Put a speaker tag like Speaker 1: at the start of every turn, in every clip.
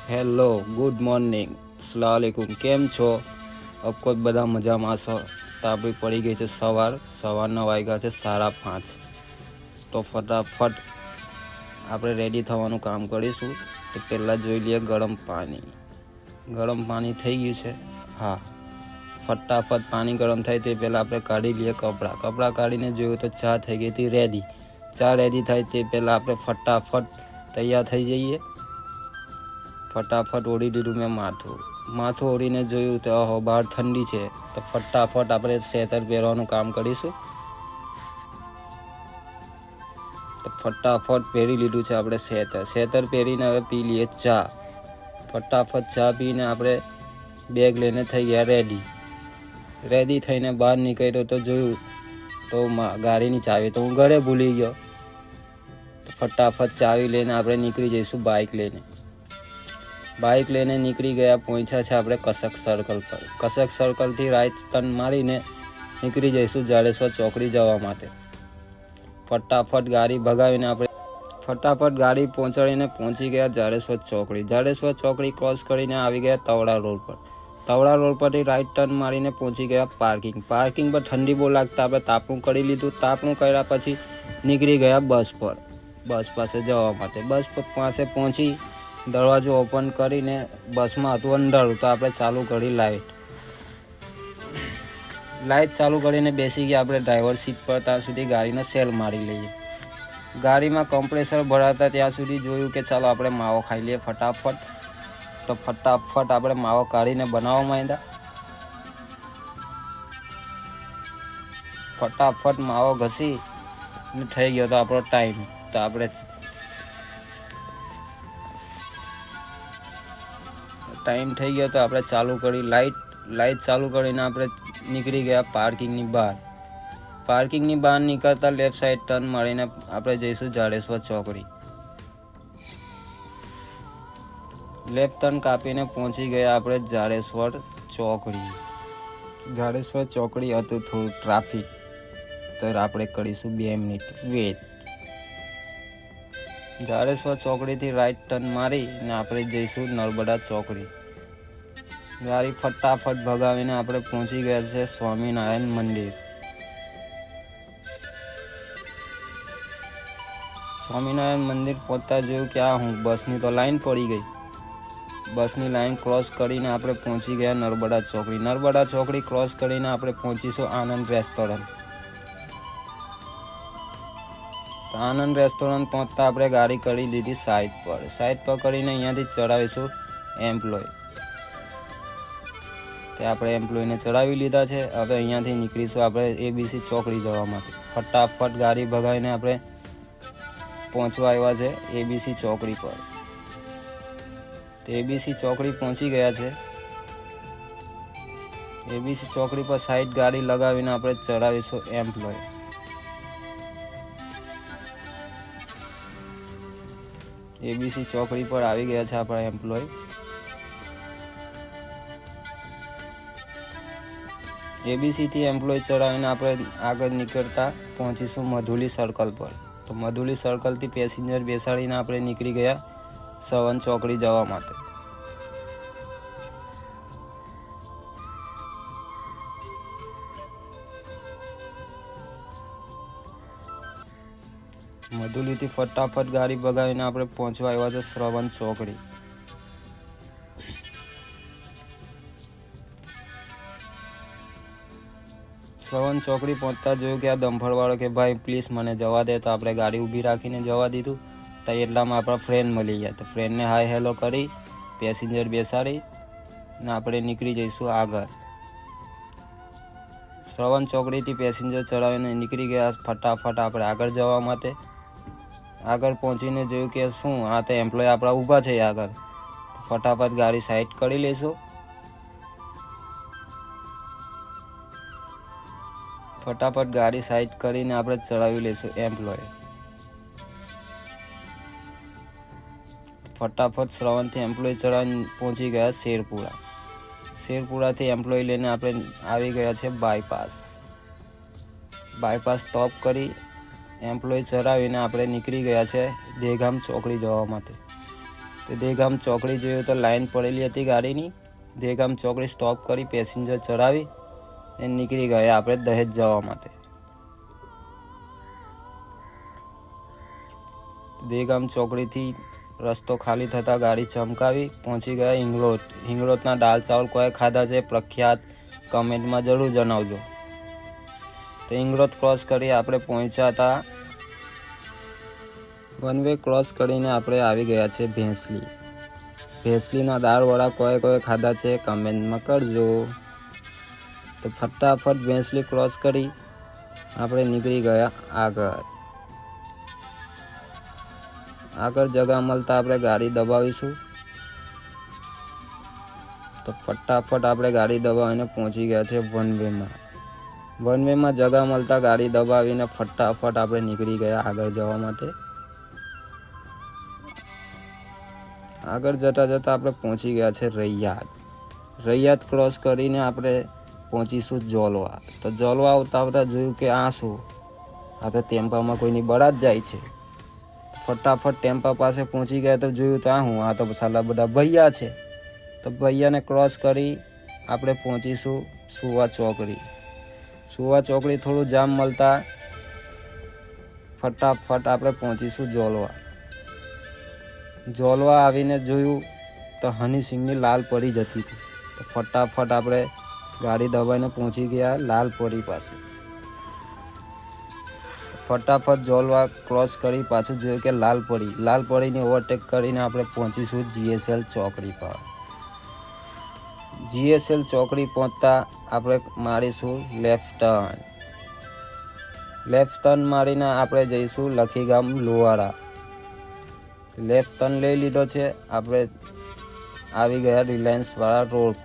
Speaker 1: Hello, good morning, અસ્સલામુઅલૈકુમ. કેમ છો? Of course બધા મજામાં છો. તો આપણી પડી ગઈ છે સવારના વાગ્યા છે 5:30. તો ફટાફટ આપણે રેડી થવાનું કામ કરીશું. તો પહેલાં જોઈ લઈએ ગરમ પાણી થઈ ગયું છે. હા, ફટાફટ પાણી ગરમ થાય તે પહેલાં આપણે કાઢી લઈએ કપડાં કાઢીને જોયું તો ચા થઈ ગઈ હતી રેડી. ચા રેડી થાય તે પહેલાં આપણે ફટાફટ તૈયાર થઈ જઈએ. ફટાફટ ઓળી દીધું મેં માથું ઓળીને જોયું તો બહાર ઠંડી છે. તો ફટાફટ આપણે સ્વેટર પહેરવાનું કામ કરીશું. તો ફટાફટ પહેરી લીધું છે આપણે સ્વેટર પહેરીને હવે પી લઈએ ચા. ફટાફટ ચા પીને આપણે બેગ લઈને થઈ ગયા રેડી થઈને બહાર નીકળ્યો તો જોયું તો ગાડીની ચાવી તો હું ઘરે ભૂલી ગયો. ફટાફટ ચાવી લઈને આપણે નીકળી જઈશું. બાઇક લઈને નીકળી ગયા. પહોંચ્યા છે આપણે કસક સર્કલ પર. કસક સર્કલથી રાઈટ ટર્ન મારીને નીકળી જઈશું જાડેશ્વર ચોકડી જવા માટે. ફટાફટ ગાડી ભગાવીને આપણે ગાડી પહોંચી ગયા જાડેશ્વર ચોકડી ક્રોસ કરીને આવી ગયા તવડા રોડ પર. તવડા રોડ પરથી રાઈટ ટર્ન મારીને પહોંચી ગયા પાર્કિંગ પર. ઠંડી બહુ લાગતા આપણે તાપણું કરી લીધું. તાપણું કર્યા પછી નીકળી ગયા બસ પાસે જવા માટે. બસ પાસે પહોંચી દરવાજો ઓપન કરીને બસમાં હતું અંધારું તો આપણે ચાલુ કરી લાઇટ ચાલુ કરીને બેસી ગયા આપણે ડ્રાઈવર સીટ પર. ત્યાં સુધી ગાડીનો સેલ મારી લઈએ. ગાડીમાં કમ્પ્રેસર ભરાતા ત્યાં સુધી જોયું કે ચાલો આપણે માવો ખાઈ લઈએ ફટાફટ. તો ફટાફટ આપણે માવો કાઢીને બનાવવા માંડ્યા. ફટાફટ માવો ઘસી થઈ ગયો તો આપણો ટાઈમ. તો આપણે ચાલુ કરી લાઇટ ચાલુ કરીને આપણે નીકળી ગયા પાર્કિંગની બહાર નીકળતા લેફ્ટ સાઈડ ટર્ન મારીને આપણે જઈશું જાડેશ્વર ચોકડી. લેફ્ટ ટર્ન કાપીને પહોંચી ગયા આપણે જાડેશ્વર ચોકડી હતું થોડું ટ્રાફિક તો આપણે કરીશું 2 મિનિટ વેટ. જાડેશ્વર ચોકડીથી રાઈટ ટર્ન મારીને આપણે જઈશું નર્મદા ચોકડી. ગાડી ફટાફટ ભગાવીને આપણે પહોંચી ગયા છે સ્વામિનારાયણ મંદિર. સ્વામિનારાયણ મંદિર પહોંચતા જોયું કે બસની તો લાઈન પડી ગઈ. બસની લાઈન ક્રોસ કરીને આપણે પહોંચી ગયા નર્મદા ચોકડી ક્રોસ કરીને આપણે પહોંચીશું આનંદ રેસ્ટોરન્ટ. આનંદ રેસ્ટોરન્ટ પહોંચતા આપણે ગાડી કરી લીધી સાઈડ પર કરીને અહીંયાથી ચડાવીશું એમ્પ્લોય. તે આપણે એમ્પ્લોયને ચડાવી લીધા છે. હવે અહીંયાથી નીકળીશું આપણે એબીસી ચોકડી જવા માટે. ફટાફટ ગાડી ભગાવીને આપણે પહોંચવા આવ્યા છે એબીસી ચોકડી પર. તો એબીસી ચોકડી પહોંચી ગયા છે. એબીસી ચોકડી પર સાઈડ ગાડી લગાવીને આપણે ચડાવીશું એમ્પ્લોય. એબીસી ચોકડી પર આવી ગયા છે આપણા એમ્પ્લોય. એબીસીથી એમ્પ્લોય ચડાવીને આપણે આગળ નીકળતા પહોંચીશું મધુલી સર્કલ પર. તો મધુલી સર્કલથી પેસેન્જર બેસાડીને આપણે નીકળી ગયા સવન ચોકડી જવા માટે. મધુલીથી ફટાફટ ગાડી ભગાવીને આપણે પહોંચવા આવ્યા છે શ્રવણ ચોકડી. શ્રવણ ચોકડી પહોંચતા જોયું કે આ દંભરવાળો કે ભાઈ પ્લીઝ મને જવા દે. તો આપણે ગાડી ઊભી રાખીને જવા દીધું. તો એટલામાં આપણા ફ્રેન્ડ મળી ગયા. તો ફ્રેન્ડને હાય હેલો કરી પેસેન્જર બેસાડી ને આપણે નીકળી જઈશું આગળ. શ્રવણ ચોકડીથી પેસેન્જર ચડાવીને નીકળી ગયા ફટાફટ આપણે આગળ જવા માટે. આગળ પહોંચીને જોયું કે શું આ તો એમ્પ્લોય આપણા ઊભા છે આગળ. ફટાફટ ગાડી સાઈડ કરી લઈશું. ફટાફટ ગાડી સાઈડ કરીને આપણે ચડાવી લઈશું એમ્પ્લોય. ફટાફટ શ્રવણથી એમ્પ્લોય ચડાવીને પહોંચી ગયા શેરપુરાથી એમ્પ્લોય લઈને આપણે આવી ગયા છે બાયપાસ સ્ટોપ કરી એમ્પ્લોય ચડાવીને આપણે નીકળી ગયા છે દેગામ ચોકડી જવા માટે. તો દહેગામ ચોકડી જોયું તો લાઈન પડેલી હતી ગાડીની. દહેગામ ચોકડી સ્ટોપ કરી પેસેન્જર ચડાવી અને નીકળી ગયા આપણે દહેજ જવા માટે. દહેગામ ચોકડીથી રસ્તો ખાલી થતાં ગાડી ચમકાવી પહોંચી ગયા હિંગલોટ. હિંગલોટના દાલ ચાવલ કોઈ ખાધા છે પ્રખ્યાત, કમેન્ટમાં જરૂર જણાવજો. તો હિંગલોટ ક્રોસ કરી આપણે પહોંચ્યા હતા. વન વે ક્રોસ કરીને આપણે આવી ગયા છે ભેંસલી. ભેંસલીના દાળવડા કોઈ ખાધા છે કમેન્ટમાં કરજો. તો ફટાફટ ભેંસલી ક્રોસ કરી આપણે નીકળી ગયા આગળ જગા મળતા આપણે ગાડી દબાવીશું. તો ફટાફટ આપણે ગાડી દબાવીને પહોંચી ગયા છે વન વેમાં જગા મળતા ગાડી દબાવીને ફટાફટ આપણે નીકળી ગયા આગળ જવા માટે. આગળ જતાં આપણે પહોંચી ગયા છે રૈયાદ ક્રોસ કરીને આપણે પહોંચીશું જોલવા. તો જોલવા આવતા જોયું કે આ શું, આ તો ટેમ્પામાં કોઈની બળાત જાય છે. ફટાફટ ટેમ્પા પાસે પહોંચી ગયા તો જોયું તો આ તો સાલા બધા ભૈયા છે. તો ભૈયાને ક્રોસ કરી આપણે પહોંચીશું સુવા ચોકડી. થોડું જામ મળતા ફટાફટ આપણે પહોંચીશું જોલવા આવીને જોયું તો હની સિંગની લાલ પરી જતી હતી. તો ફટાફટ આપણે ગાડી દબાઈને પહોંચી ગયા લાલપરી પાસે. ફટાફટ જોલવા ક્રોસ કરી પાછું જોયું કે લાલપરીને ઓવરટેક કરીને આપણે પહોંચીશું GSL ચોકડી પર. GSL ચોકડી પહોંચતા આપણે મારીશું લેફ્ટ ટર્ન મારીને આપણે જઈશું લખીગામ લુવાડા. લેફ્ટ ટર્ન લઈ લીધો છે. આપણે આવી ગયા રિલાયન્સવાળા રોડ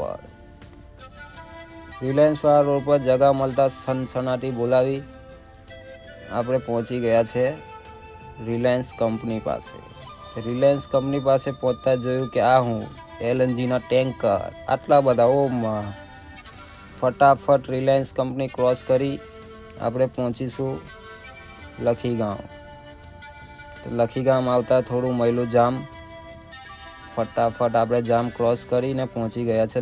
Speaker 1: પર જગા મળતા સનસનાટી બોલાવી આપણે પહોંચી ગયા છે રિલાયન્સ કંપની પાસે. રિલાયન્સ કંપની પાસે પહોંચતા જોયું કે LNGના ટેન્કર આટલા બધા. ઓમાં ફટાફટ રિલાયન્સ કંપની ક્રોસ કરી આપણે પહોંચીશું લખીગામ. તો લખીગામ આવતા થોડું મહિલું જામ. ફટાફટ આપણે જામ ક્રોસ કરીને પહોંચી ગયા છે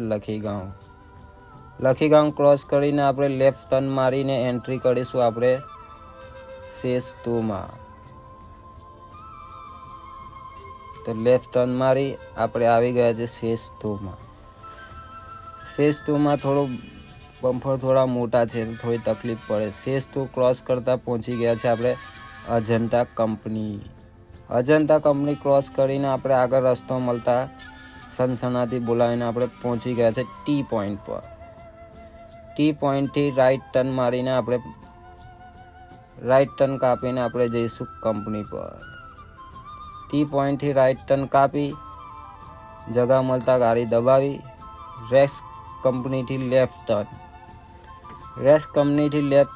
Speaker 1: લખીગામ ક્રોસ કરીને આપણે લેફ્ટ ટર્ન મારીને એન્ટ્રી કરીશું આપણે સેસ 2માં. તો લેફ્ટ ટર્ન મારી આપણે આવી ગયા છે સેસ 2માં. થોડું બમ્ફર થોડા મોટા છે, થોડી તકલીફ પડે. સેસ 2 ક્રોસ કરતાં પહોંચી ગયા છે આપણે અજંતા કંપની ક્રોસ કરીને આપણે આગળ રસ્તો મળતા સનસનાટી બોલાવીને આપણે પહોંચી ગયા છે ટી પોઈન્ટ પર. ટી પોઈન્ટથી રાઈટ ટર્ન મારીને આપણે રાઈટ ટર્ન કાપીને આપણે જઈશું કંપની પર. ટી પોઈન્ટથી રાઈટ ટર્ન કાપી જગા મળતા ગાડી દબાવી રેસ કંપનીથી લેફ્ટ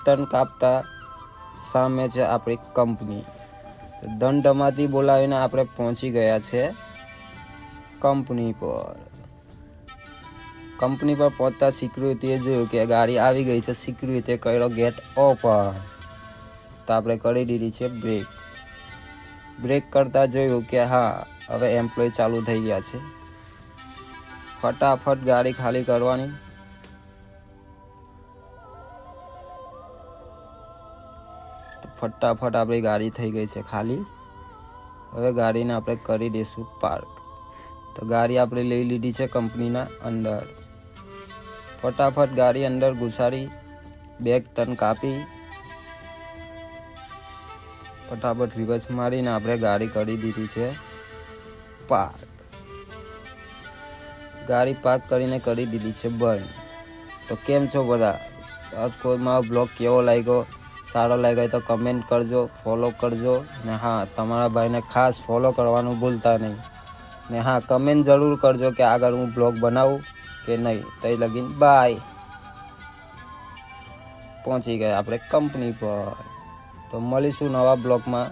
Speaker 1: ટર્ન કાપતા સામે છે આપણી કંપની. દંડમાંથી બોલાવીને આપણે પહોંચી ગયા છે કંપની પર. પહોંચતા સિક્યુરિટીએ જોયું કે ગાડી આવી ગઈ છે. સિક્યુરિટીએ કર્યો ગેટ ઓપન. તો આપણે કરી દીધી છે બ્રેક કરતા જોયું કે હવે એમ્પ્લોય ચાલુ થઈ ગયા છે. ફટાફટ ગાડી ખાલી કરવાની. ફટાફટ આપણી ગાડી થઈ ગઈ છે ખાલી. હવે ગાડીને આપણે કરી દઈશું પાર્ક. તો ગાડી આપણે લઈ લીધી છે કંપનીના અંદર. ફટાફટ ગાડી અંદર ઘુસાડી બેક ટર્ન કાપી ફટાફટ રિવર્સ મારીને આપણે ગાડી કરી દીધી છે પાર્ક. ગાડી પાર્ક કરીને કરી દીધી છે બંધ. તો કેમ છો બધા? આજનો બ્લોગ કેવો લાગ્યો? સારો લાગ્યો તો કમેન્ટ કરજો, ફોલો કરજો ને તમારા ભાઈને ખાસ ફોલો કરવાનું ભૂલતા નહીં. ને કમેન્ટ જરૂર કરજો કે આગળ હું બ્લોગ બનાવું કે નહીં. તઈ લગીન બાય. પહોંચી ગયા આપણે કંપની પર. તો મળીશું નવા બ્લોગમાં.